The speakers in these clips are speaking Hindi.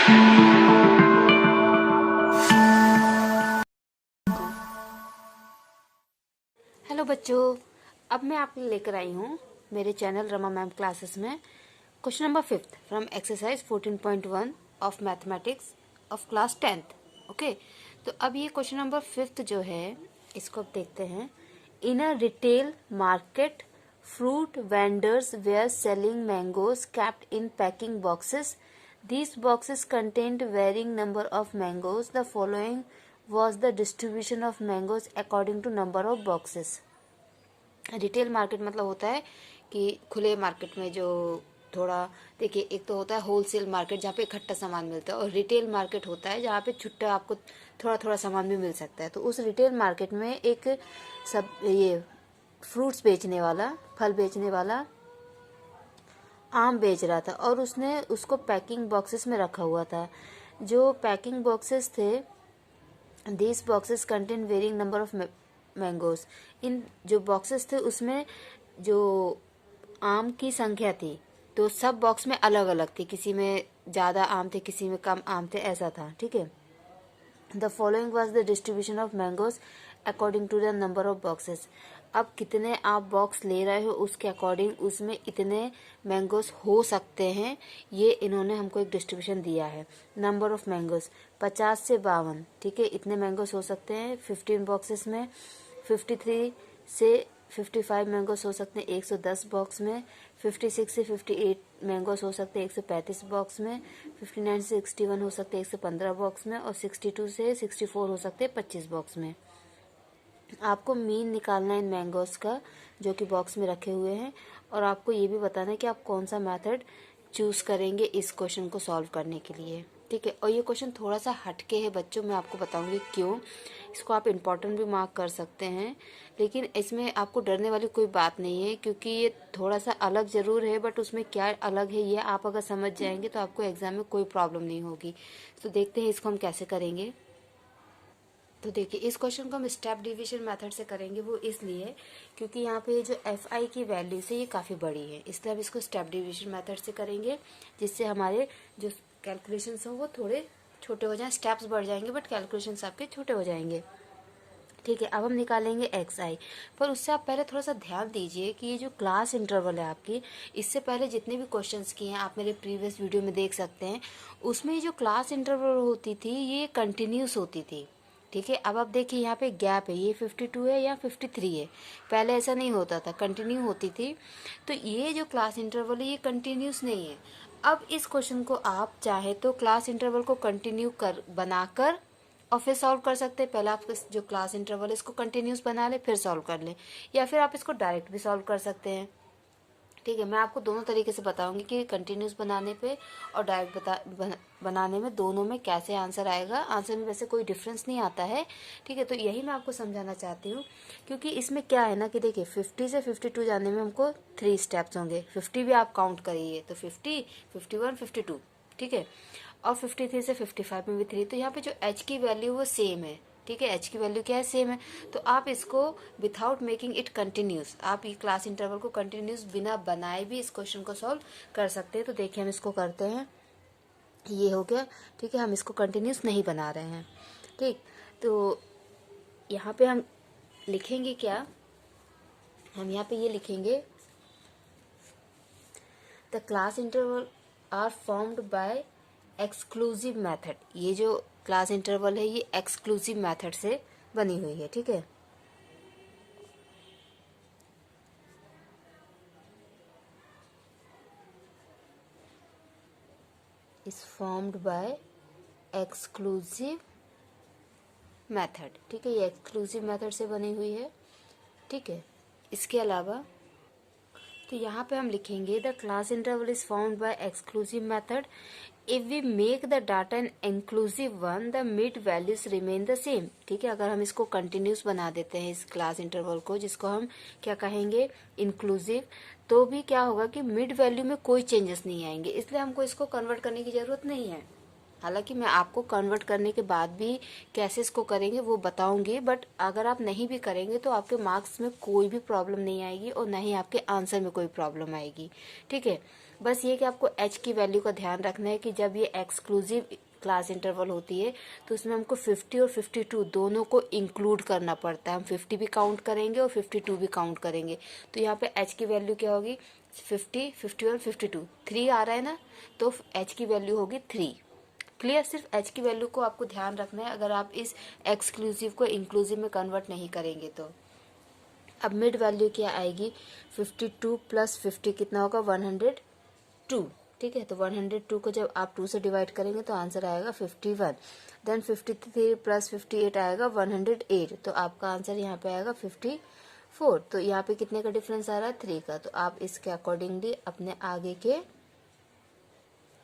हेलो बच्चों, अब मैं आपके लिए लेकर आई हूँ मेरे चैनल रमा मैम क्लासेस में question number 5 from exercise 14.1 of mathematics of class 10th। Okay, तो अब ये क्वेश्चन नंबर 5 जो है इसको अब देखते हैं। In a retail market fruit vendors were selling mangoes kept in packing boxes. These boxes contained varying number of mangoes. The following was the distribution of mangoes according to number of boxes. Retail market मतलब होता है कि खुले मार्केट में जो थोड़ा देखिए, एक तो होता है होलसेल मार्केट जहाँ पे इकट्ठा सामान मिलता है, और रिटेल मार्केट होता है जहाँ पे छुट्टा आपको थोड़ा थोड़ा सामान भी मिल सकता है। तो उस रिटेल मार्केट में एक सब ये फ्रूट्स बेचने वाला, फल बेचने वाला आम बेच रहा था और उसने उसको पैकिंग बॉक्सेस में रखा हुआ था। जो पैकिंग बॉक्सेस थे, these boxes contain varying number of mangoes. इन जो बॉक्सेस थे उसमें जो आम की संख्या थी, तो सब बॉक्स में अलग अलग थी, किसी में ज़्यादा आम थे, किसी में कम आम थे, ऐसा था। ठीक है, the following was the distribution of mangoes according to the number of boxes. अब कितने आप बॉक्स ले रहे हो उसके अकॉर्डिंग उसमें इतने मैंगोज हो सकते हैं, ये इन्होंने हमको एक डिस्ट्रीब्यूशन दिया है। नंबर ऑफ मैंगोज 50 से 52, ठीक है, इतने मैंगोज हो सकते हैं 15 बॉक्सेस में। 53 से 55 मैंगोज हो सकते हैं 110 बॉक्स में। 56 से 58 मैंगोज हो सकते हैं 135 बॉक्स में। 59 से 61 हो सकते हैं 115 बॉक्स में, और 62 से 64 हो सकते हैं 25 बॉक्स में। आपको मीन निकालना है इन मैंगोज का जो कि बॉक्स में रखे हुए हैं, और आपको ये भी बताना है कि आप कौन सा मेथड चूज करेंगे इस क्वेश्चन को सॉल्व करने के लिए। ठीक है, और ये क्वेश्चन थोड़ा सा हटके है बच्चों, मैं आपको बताऊंगी क्यों। इसको आप इम्पोर्टेंट भी मार्क कर सकते हैं, लेकिन इसमें आपको डरने वाली कोई बात नहीं है, क्योंकि ये थोड़ा सा अलग जरूर है, बट उसमें क्या अलग है ये आप अगर समझ जाएंगे तो आपको एग्जाम में कोई प्रॉब्लम नहीं होगी। तो देखते हैं इसको हम कैसे करेंगे। तो देखिए, इस क्वेश्चन को हम स्टेप डिवीजन मेथड से करेंगे, वो इसलिए क्योंकि यहाँ पे जो एफ आई की वैल्यू से ये काफ़ी बड़ी है, इसलिए हम इसको स्टेप डिवीजन मेथड से करेंगे, जिससे हमारे जो कैलकुलेशंस हों वो थोड़े छोटे हो जाएं। स्टेप्स बढ़ जाएंगे बट कैलकुलेशंस आपके छोटे हो जाएंगे। ठीक है, अब हम निकालेंगे एक्स आई, पर उससे आप पहले थोड़ा सा ध्यान दीजिए कि ये जो क्लास इंटरवल है आपकी, इससे पहले जितने भी क्वेश्चंस किए हैं आप मेरे प्रीवियस वीडियो में देख सकते हैं, उसमें जो क्लास इंटरवल होती थी ये कंटिन्यूस होती थी। ठीक है, अब आप देखिए यहाँ पे गैप है, ये 52 है या 53 है, पहले ऐसा नहीं होता था, कंटिन्यू होती थी। तो ये जो क्लास इंटरवल है ये कंटिन्यूस नहीं है। अब इस क्वेश्चन को आप चाहे तो क्लास इंटरवल को कंटिन्यू कर बनाकर और फिर सॉल्व कर सकते हैं। पहले आप जो क्लास इंटरवल है इसको कंटिन्यूस बना ले फिर सॉल्व कर ले, या फिर आप इसको डायरेक्ट भी सॉल्व कर सकते हैं। ठीक है, मैं आपको दोनों तरीके से बताऊंगी कि कंटिन्यूस बनाने पे और डायरेक्ट बनाने में दोनों में कैसे आंसर आएगा। आंसर में वैसे कोई डिफरेंस नहीं आता है। ठीक है, तो यही मैं आपको समझाना चाहती हूँ, क्योंकि इसमें क्या है ना कि देखिए 50 से 52 जाने में हमको 3 स्टेप्स होंगे। 50 भी आप काउंट करिए तो 50, 51, 52, ठीक है, और 53 से 55 में भी 3। तो यहाँ पे जो h की वैल्यू वो सेम है। ठीक है, h की वैल्यू क्या है, सेम है। तो आप इसको विदाउट मेकिंग इट कंटिन्यूस, आप ये क्लास इंटरवल को कंटिन्यूस बिना बनाए भी इस क्वेश्चन को सॉल्व कर सकते हैं। तो देखिए हम इसको करते हैं, ये हो गया। ठीक है, हम इसको कंटिन्यूस नहीं बना रहे हैं। ठीक, तो यहाँ पे हम लिखेंगे क्या, हम यहाँ पे ये लिखेंगे the class interval are formed by exclusive method. ये जो क्लास इंटरवल है ये एक्सक्लूसिव मेथड से बनी हुई है। ठीक है, is formed by exclusive method. ठीक है, ये एक्सक्लूसिव मेथड से बनी हुई है। ठीक है, इसके अलावा तो यहाँ पे हम लिखेंगे the class interval is found by exclusive method if we make the data an inclusive one the mid values remain the same. ठीक है, अगर हम इसको कंटिन्यूस बना देते हैं इस क्लास इंटरवल को, जिसको हम क्या कहेंगे, इंक्लूसिव, तो भी क्या होगा कि मिड वैल्यू में कोई चेंजेस नहीं आएंगे, इसलिए हमको इसको कन्वर्ट करने की जरूरत नहीं है। हालांकि मैं आपको कन्वर्ट करने के बाद भी कैसे इसको करेंगे वो बताऊंगी, बट अगर आप नहीं भी करेंगे तो आपके मार्क्स में कोई भी प्रॉब्लम नहीं आएगी और ना ही आपके आंसर में कोई प्रॉब्लम आएगी। ठीक है, बस ये कि आपको h की वैल्यू का ध्यान रखना है कि जब ये एक्सक्लूसिव क्लास इंटरवल होती है तो उसमें हमको 50 और 52 दोनों को इंक्लूड करना पड़ता है। हम 50 भी काउंट करेंगे और 52 भी काउंट करेंगे। तो यहाँ पे h की वैल्यू क्या होगी, 50, 50 और 52, 3 आ रहा है ना, तो h की वैल्यू होगी 3। क्लियर? सिर्फ h की वैल्यू को आपको ध्यान रखना है अगर आप इस एक्सक्लूसिव को इंक्लूसिव में कन्वर्ट नहीं करेंगे तो। अब मिड वैल्यू क्या आएगी, 52 प्लस 50 कितना होगा, 102। ठीक है, तो 102 को जब आप 2 से डिवाइड करेंगे तो आंसर आएगा 51। देन 53 प्लस 58 आएगा 108, तो आपका आंसर यहाँ पे आएगा 54। तो यहाँ पे कितने का डिफरेंस आ रहा है, 3 का। तो आप इसके अकॉर्डिंगली अपने आगे के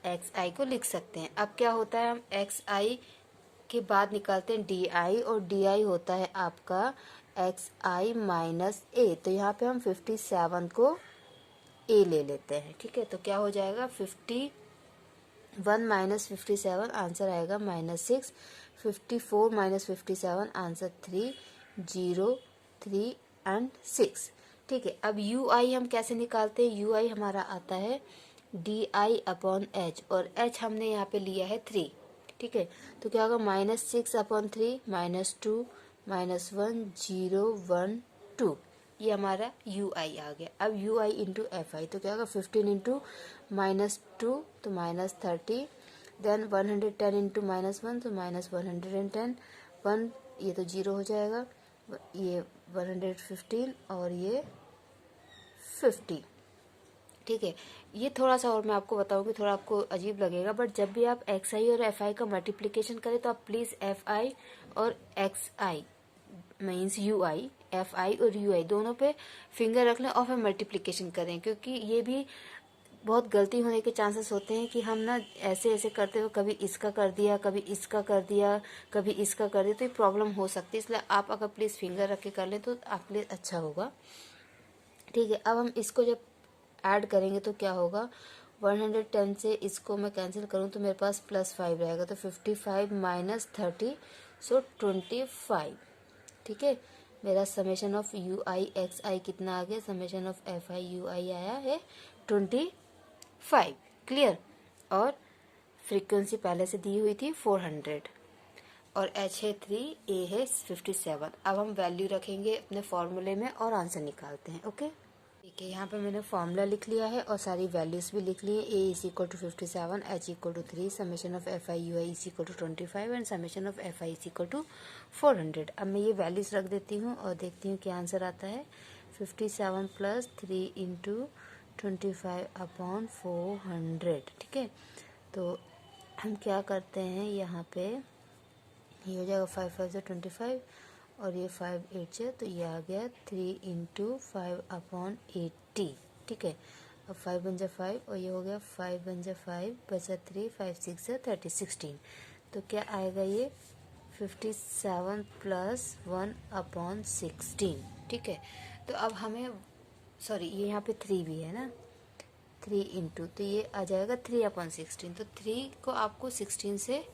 एक्स आई को लिख सकते हैं। अब क्या होता है, हम एक्स आई के बाद निकालते हैं डी आई, और डी आई होता है आपका एक्स आई माइनस ए। तो यहाँ पे हम 57 को ए ले लेते हैं। ठीक है, तो क्या हो जाएगा, 51 माइनस 57 आंसर आएगा -6। 54 माइनस 57 आंसर 3, 0, 3 एंड 6। ठीक है, अब यू आई हम कैसे निकालते हैं, यू आई हमारा आता है डी आई अपॉन एच, और एच हमने यहाँ पे लिया है 3। ठीक है, तो क्या होगा, -6 अपॉन 3, -2, -1, 0, 1, 2। ये हमारा यू आई आ गया। अब you I into F I, तो क्या होगा, 15 इंटू -2 तो -30, देन 110 इंटू -1 तो -110, 1 ये तो 0 हो जाएगा, ये 115 और ये 50। ठीक है, ये थोड़ा सा और मैं आपको बताऊंगी, थोड़ा आपको अजीब लगेगा, बट जब भी आप एक्स आई और एफ आई का मल्टीप्लिकेशन करें तो आप प्लीज़ एफ आई और x I means you I, F I और यू आई दोनों पे फिंगर रख लें और फिर मल्टीप्लिकेशन करें, क्योंकि ये भी बहुत गलती होने के चांसेस होते हैं कि हम ना ऐसे ऐसे करते हुए कभी इसका कर दिया, कभी इसका कर दिया, कभी इसका कर दिया, तो ये प्रॉब्लम हो सकती है। इसलिए आप अगर प्लीज़ फिंगर रख के कर लें तो आपके लिए अच्छा होगा। ठीक है, अब हम इसको जब ऐड करेंगे तो क्या होगा, 110 से इसको मैं कैंसिल करूं तो मेरे पास +5 रहेगा, तो 55 माइनस 30 सो 25। ठीक है, मेरा summation of U I X I कितना आ गया, summation of F I U I आया है 25। क्लियर? और फ्रीक्वेंसी पहले से दी हुई थी 400, और एच है 3, ए है 57। अब हम वैल्यू रखेंगे अपने फॉर्मूले में और आंसर निकालते हैं। ओके, ठीक है, यहाँ पे मैंने फॉर्मूला लिख लिया है और सारी वैल्यूज भी लिख ली है। A is equal to 57, H equal to 3, summation of F I U I is equal to 25 and summation of F I is equal to 400। अब मैं ये वैल्यूज रख देती हूँ और देखती हूँ क्या आंसर आता है। 57 प्लस 3 इंटू 25 अपॉन 400। ठीक है, तो हम क्या करते हैं यहाँ पे, ये हो जाएगा 5 5 से 25 और ये 5 8 से, तो ये आ गया 3 इंटू 5 अपॉन 80। ठीक है, अब 5 बन जा 5 और ये हो गया 5 बन जा 5 बचा 3, 5 6 से 30, 16। तो क्या आएगा ये 57 प्लस 1 अपॉन 16। ठीक है, तो अब हमें सॉरी ये यहाँ पे 3 भी है ना, 3 इंटू, तो ये आ जाएगा 3 अपॉन 16। तो 3 को आपको 16 से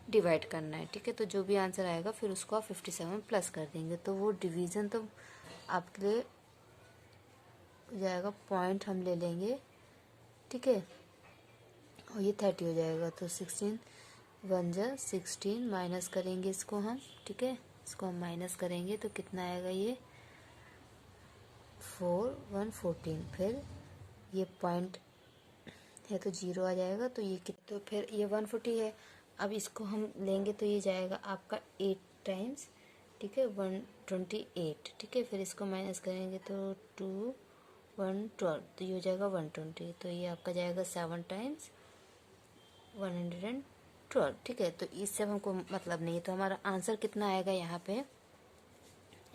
डिवाइड करना है। ठीक है, तो जो भी आंसर आएगा फिर उसको आप 57 प्लस कर देंगे, तो वो डिवीज़न तो आपके लिए जाएगा, पॉइंट हम ले लेंगे। ठीक है, और ये 30 हो जाएगा, तो 16 1 जा 16 माइनस करेंगे इसको हम। ठीक है, इसको हम माइनस करेंगे तो कितना आएगा, ये 4 1 14, फिर ये पॉइंट है तो 0 आ जाएगा, तो ये तो फिर ये 140 है। अब इसको हम लेंगे तो ये जाएगा आपका 8 टाइम्स। ठीक है, 128। ठीक है, फिर इसको माइनस करेंगे तो 2 1 12, तो ये हो जाएगा 120, तो ये आपका जाएगा 7 टाइम्स 112। ठीक है, तो इससे हमको मतलब नहीं, तो हमारा आंसर कितना आएगा यहाँ पे,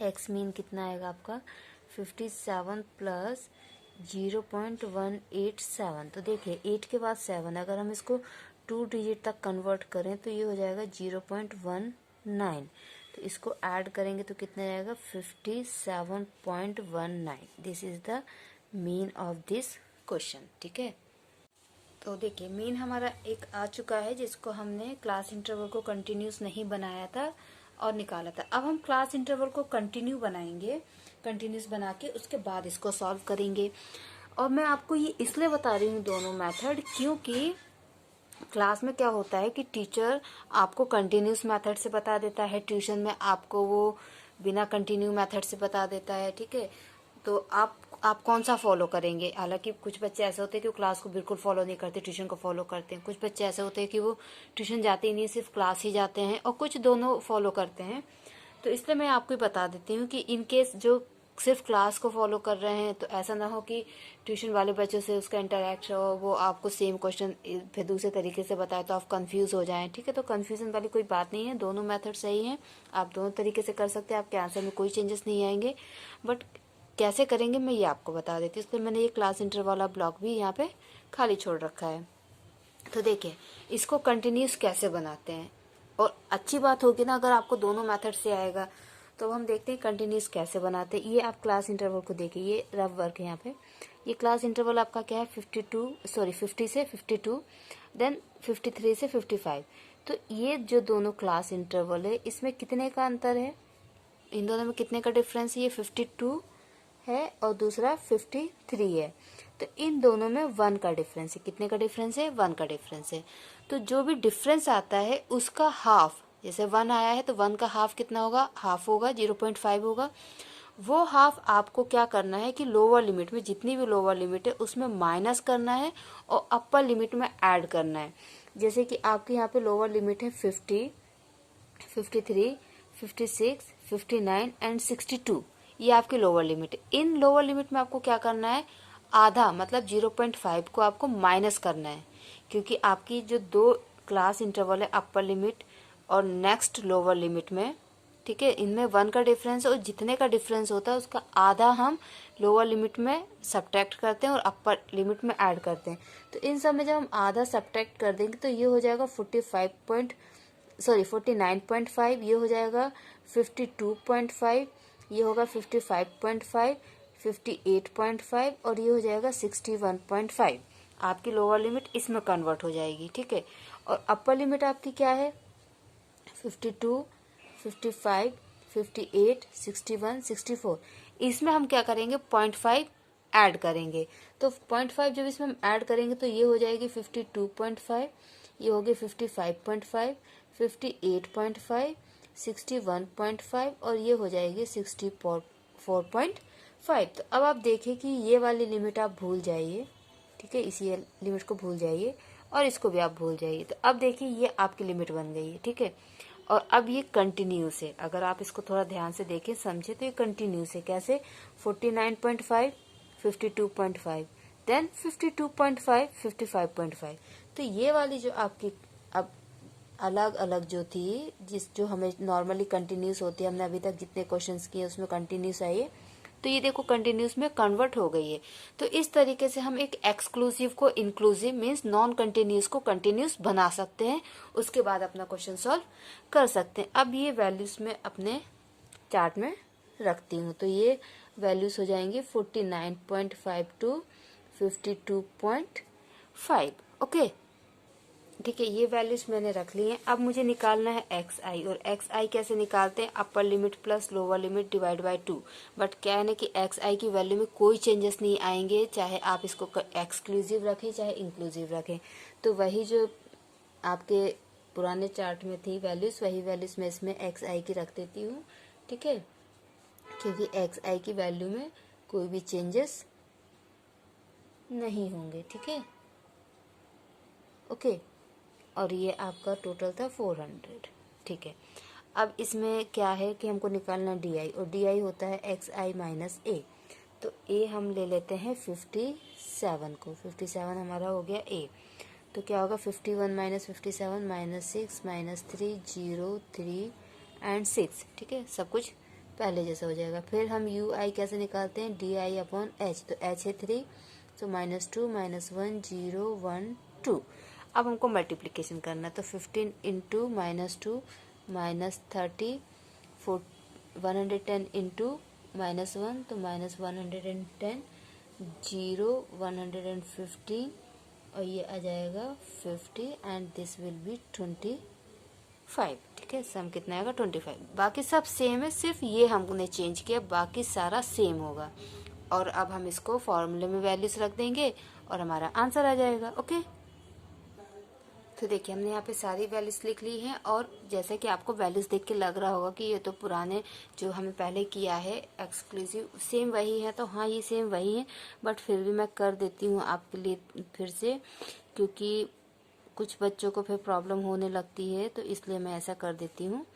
एक्स मीन कितना आएगा आपका 57 प्लस 0.187। तो देखिए 8 के बाद 7, अगर हम इसको 2 डिजिट तक कन्वर्ट करें तो ये हो जाएगा 0.19। तो इसको ऐड करेंगे तो कितना जाएगा 57.19। This is the mean of this question. ठीक है, तो देखिए मीन हमारा एक आ चुका है जिसको हमने क्लास इंटरवल को कंटिन्यूस नहीं बनाया था और निकाला था। अब हम क्लास इंटरवल को कंटिन्यू बनाएंगे, कंटिन्यूस बना के उसके बाद इसको सॉल्व करेंगे। और मैं आपको ये इसलिए बता रही हूँ दोनों मेथड, क्योंकि क्लास में क्या होता है कि टीचर आपको कंटिन्यूस मेथड से बता देता है, ट्यूशन में आपको वो बिना कंटिन्यू मेथड से बता देता है, ठीक है। तो आप कौन सा फॉलो करेंगे? हालांकि कुछ बच्चे ऐसे होते हैं कि वो क्लास को बिल्कुल फॉलो नहीं करते, ट्यूशन को फॉलो करते हैं। कुछ बच्चे ऐसे होते हैं कि वो ट्यूशन जाते ही नहीं, सिर्फ क्लास ही जाते हैं, और कुछ दोनों फॉलो करते हैं। तो इसलिए मैं आपको बता देती हूँ कि इन केस जो सिर्फ क्लास को फॉलो कर रहे हैं, तो ऐसा ना हो कि ट्यूशन वाले बच्चों से उसका इंटरेक्ट हो, वो आपको सेम क्वेश्चन फिर दूसरे तरीके से बताए तो आप कंफ्यूज हो जाएं, ठीक है। तो कंफ्यूजन वाली कोई बात नहीं है, दोनों मेथड सही हैं, आप दोनों तरीके से कर सकते हैं, आपके आंसर में कोई चेंजेस नहीं आएंगे। बट कैसे करेंगे मैं ये आपको बता देती हूँ, इसलिए मैंने ये क्लास इंटर वाला ब्लॉक भी यहाँ पे खाली छोड़ रखा है। तो देखिए, इसको कंटिन्यूस कैसे बनाते हैं, और अच्छी बात होगी ना अगर आपको दोनों मेथड से आएगा। तो हम देखते हैं कंटिन्यूस कैसे बनाते हैं। ये आप क्लास इंटरवल को देखिए, ये रफ वर्क है यहाँ पे। ये क्लास इंटरवल आपका क्या है, 50 से 52, देन 53 से 55। तो ये जो दोनों क्लास इंटरवल है, इसमें कितने का अंतर है, इन दोनों में कितने का डिफरेंस है? ये 52 है और दूसरा 53 है। तो इन दोनों में 1 का डिफरेंस है। कितने का डिफरेंस है? 1 का डिफरेंस है। तो जो भी डिफरेंस आता है उसका हाफ, जैसे 1 आया है तो 1 का हाफ कितना होगा? हाफ होगा, 0.5 होगा। वो हाफ आपको क्या करना है कि लोअर लिमिट में, जितनी भी लोअर लिमिट है उसमें माइनस करना है और अपर लिमिट में ऐड करना है। जैसे कि आपके यहाँ पे लोअर लिमिट है 50, 53, 56, 59 एंड 62, ये आपकी लोअर लिमिट है। इन लोअर लिमिट में आपको क्या करना है? आधा, मतलब 0.5 को आपको माइनस करना है, क्योंकि आपकी जो दो क्लास इंटरवल है, अपर लिमिट और नेक्स्ट लोअर लिमिट में, ठीक है, इनमें 1 का डिफरेंस है, और जितने का डिफरेंस होता है उसका आधा हम लोअर लिमिट में सब्ट्रैक्ट करते हैं और अपर लिमिट में ऐड करते हैं। तो इन सब में जब हम आधा सब्ट्रैक्ट कर देंगे तो ये हो जाएगा 49.5, ये हो जाएगा 52.5, ये होगा 55.5, 58.5 और ये हो जाएगा 61.5। आपकी लोअर लिमिट इसमें कन्वर्ट हो जाएगी, ठीक है। और अपर लिमिट आपकी क्या है? 52, 55, 58, 61, 64। इसमें हम क्या करेंगे? 0.5 ऐड करेंगे। तो 0.5 जब इसमें हम ऐड करेंगे तो ये हो जाएगी 52.5, ये हो गई 55.5, 58.5, 61.5 और ये हो जाएगी 64.5। तो अब आप देखिए कि ये वाली लिमिट आप भूल जाइए, ठीक है, इसी लिमिट को भूल जाइए और इसको भी आप भूल जाइए। तो अब देखिए ये आपकी लिमिट बन गई है, ठीक है। और अब ये कंटिन्यूस है, अगर आप इसको थोड़ा ध्यान से देखें समझे तो ये कंटिन्यूस है। कैसे? 49.5, 52.5, देन 52.5, 55.5। तो ये वाली जो आपकी अब अलग अलग जो थी, जो हमें नॉर्मली कंटिन्यूस होती है, हमने अभी तक जितने क्वेश्चंस किए उसमें कंटिन्यूस आई है, तो ये देखो कंटिन्यूस में कन्वर्ट हो गई है। तो इस तरीके से हम एक एक्सक्लूसिव को इंक्लूसिव मीन्स नॉन कंटिन्यूस को कंटिन्यूस बना सकते हैं, उसके बाद अपना क्वेश्चन सॉल्व कर सकते हैं। अब ये वैल्यूज में अपने चार्ट में रखती हूँ, तो ये वैल्यूज हो जाएंगे 49.5 टू 52.5। ओके, ठीक है, ये वैल्यूज मैंने रख ली हैं। अब मुझे निकालना है एक्स आई, और एक्स आई कैसे निकालते हैं? Upper limit plus lower limit divide by 2। But क्या है ना कि एक्स आई की वैल्यू में कोई चेंजेस नहीं आएंगे, चाहे आप इसको एक्सक्लूसिव रखें चाहे इंक्लूसिव रखें। तो वही जो आपके पुराने चार्ट में थी वैल्यूज, वही वैल्यूज मैं इसमें एक्स आई की रख देती हूँ, ठीक है, क्योंकि एक्स आई की वैल्यू में कोई भी चेंजेस नहीं होंगे, ठीक है। ओके, और ये आपका टोटल था 400, ठीक है। अब इसमें क्या है कि हमको निकालना डी आई, और डी आई होता है एक्स आई माइनस ए। तो ए हम ले लेते हैं 57 को, 57 हमारा हो गया ए। तो क्या होगा? 51 माइनस 57 माइनस 6 माइनस 3 0 3 एंड 6, ठीक है, सब कुछ पहले जैसा हो जाएगा। फिर हम यू आई कैसे निकालते हैं? डी आई अपॉन एच, तो एच है 3, तो -2 -1 0 1 2। अब हमको मल्टीप्लिकेशन करना है, तो 15 इंटू -2 -30, 110 इंटू -1 तो -110, 0 115 और ये आ जाएगा 50 एंड दिस विल बी 25, ठीक है। सम कितना आएगा? 25। बाकी सब सेम है, सिर्फ ये हमने चेंज किया, बाकी सारा सेम होगा। और अब हम इसको फॉर्मूले में वैल्यूज रख देंगे और हमारा आंसर आ जाएगा। ओके, तो देखिए हमने यहाँ पे सारी वैल्यूज लिख ली हैं। और जैसे कि आपको वैल्यूज देख के लग रहा होगा कि ये तो पुराने जो हमें पहले किया है एक्सक्लूसिव सेम वही है, तो हाँ ये सेम वही है, बट फिर भी मैं कर देती हूँ आपके लिए फिर से, क्योंकि कुछ बच्चों को फिर प्रॉब्लम होने लगती है, तो इसलिए मैं ऐसा कर देती हूँ।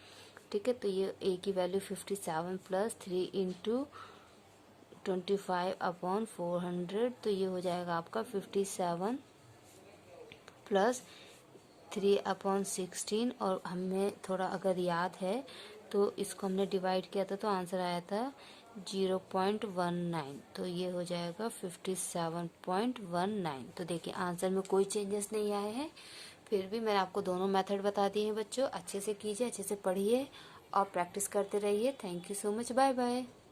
ठीक है, तो ये a की वैल्यू 57 प्लस 3 इंटू 25/400, तो ये हो जाएगा आपका 57 प्लस 3/16। और हमें थोड़ा अगर याद है तो इसको हमने डिवाइड किया था तो आंसर आया था 0.19, तो ये हो जाएगा 57.19। तो देखिए आंसर में कोई चेंजेस नहीं आए हैं। फिर भी मैंने आपको दोनों मेथड बता दिए हैं बच्चों, अच्छे से कीजिए, अच्छे से पढ़िए और प्रैक्टिस करते रहिए। Thank you so much, bye bye.